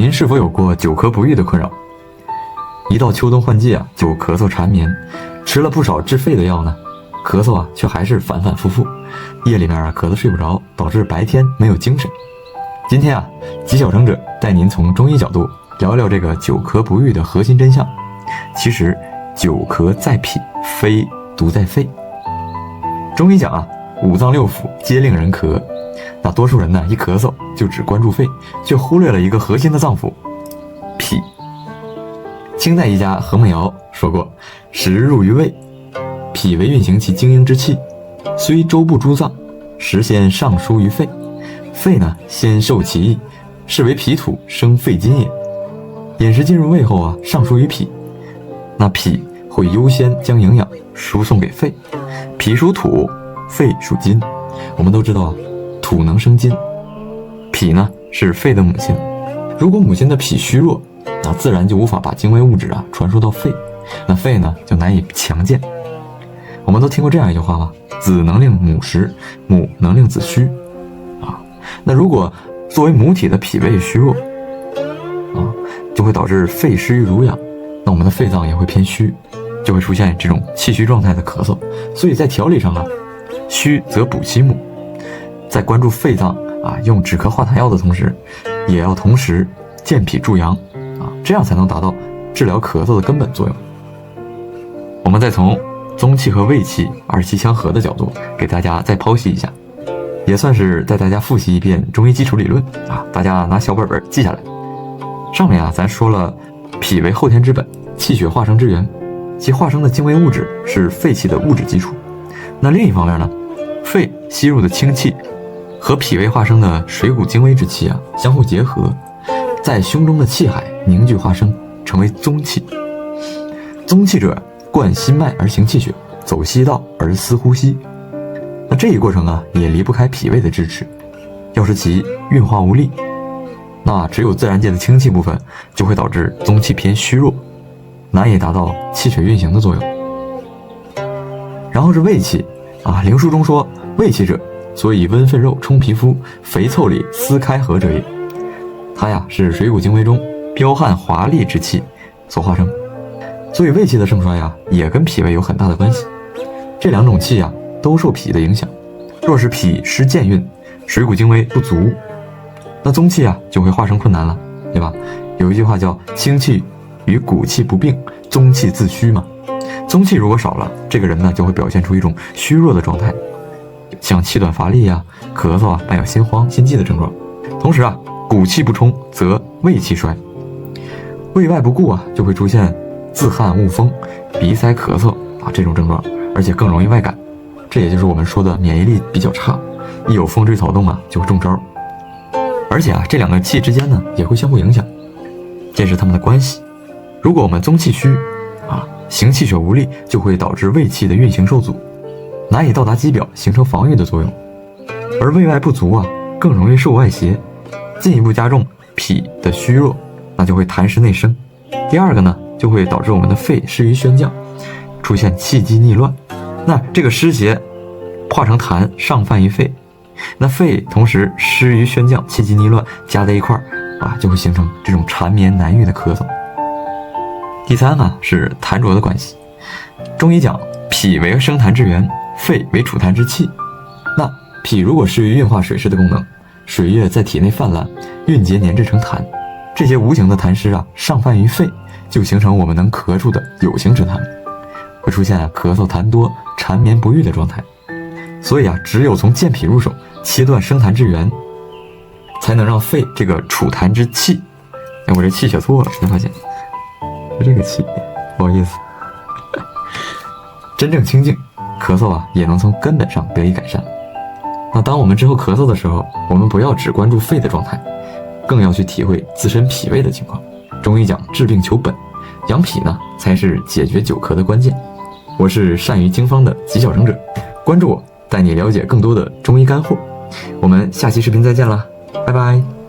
您是否有过久咳不愈的困扰？一到秋冬换季啊，就咳嗽缠绵，吃了不少治肺的药呢，咳嗽啊却还是反反复复，夜里面啊咳得睡不着，导致白天没有精神。今天啊，极小成者带您从中医角度聊聊这个久咳不愈的核心真相。其实久咳在脾，非独在肺。中医讲啊，五脏六腑皆令人咳，那多数人呢一咳嗽就只关注肺，却忽略了一个核心的脏腑——脾。清代医家何梦瑶说过：“食入于胃，脾为运行其精英之气，虽周部诸脏，实先上输于肺。肺呢，先受其意，是为脾土生肺金也。饮食进入胃后啊，上输于脾，那脾会优先将营养输送给肺。脾属土，肺属金。我们都知道啊，土能生金，脾呢是肺的母亲。如果母亲的脾虚弱，那自然就无法把精微物质啊传输到肺，那肺呢就难以强健。我们都听过这样一句话吗？子能令母实，母能令子虚。那如果作为母体的脾胃虚弱就会导致肺失于濡养，那我们的肺脏也会偏虚，就会出现这种气虚状态的咳嗽。所以在调理上啊，虚则补其母，在关注肺脏啊，用止咳化痰药的同时，也要同时健脾助阳这样才能达到治疗咳嗽的根本作用。我们再从宗气和卫气二气相合的角度给大家再剖析一下，也算是带大家复习一遍中医基础理论大家拿小本本记下来。上面咱说了脾为后天之本，气血化生之源，其化生的精微物质是肺气的物质基础。那另一方面呢，肺吸入的清气和脾胃化生的水谷精微之气相互结合，在胸中的气海凝聚化生，成为宗气。宗气者，贯心脉而行气血，走息道而思呼吸。那这一过程也离不开脾胃的支持。要是其运化无力，那只有自然界的清气部分就会导致宗气偏虚弱，难以达到气血运行的作用。然后是胃气灵书中说，胃气者，所以温粪肉充皮肤，肥腠理撕开合者也。它是水谷精微中彪悍华丽之气所化生，所以胃气的盛衰也跟脾胃有很大的关系。这两种气都受脾的影响。若是脾失健运，水谷精微不足，那宗气就会化生困难了，对吧？有一句话叫清气与骨气不并，宗气自虚嘛。宗气如果少了，这个人呢就会表现出一种虚弱的状态，像气短乏力咳嗽伴有心慌心悸的症状。同时骨气不充，则胃气衰，胃外不顾就会出现自汗恶风、鼻塞咳嗽这种症状，而且更容易外感。这也就是我们说的免疫力比较差，一有风吹草动就会中招。而且这两个气之间呢也会相互影响，这是它们的关系。如果我们宗气虚行气血无力，就会导致胃气的运行受阻，难以到达肌表，形成防御的作用。而胃外不足更容易受外邪，进一步加重脾的虚弱，那就会痰湿内生。第二个呢，就会导致我们的肺失于宣降，出现气机逆乱。那这个湿邪化成痰上犯于肺，那肺同时湿于宣降，气机逆乱加在一块就会形成这种缠绵难愈的咳嗽。第三是痰浊的关系。中医讲脾为生痰之源，肺为储痰之器。那脾如果失于运化水湿的功能，水液在体内泛滥，蕴结粘滞成痰，这些无形的痰湿上犯于肺，就形成我们能咳出的有形之痰，会出现咳嗽痰多、缠绵不愈的状态。所以只有从健脾入手，切断生痰之源，才能让肺这个储痰之器，我这气写错了，才发现是这个气，不好意思，真正清净，咳嗽也能从根本上得以改善。那当我们之后咳嗽的时候，我们不要只关注肺的状态，更要去体会自身脾胃的情况。中医讲治病求本，养脾呢才是解决久咳的关键。我是善于经方的极小成者，关注我，带你了解更多的中医干货。我们下期视频再见啦，拜拜。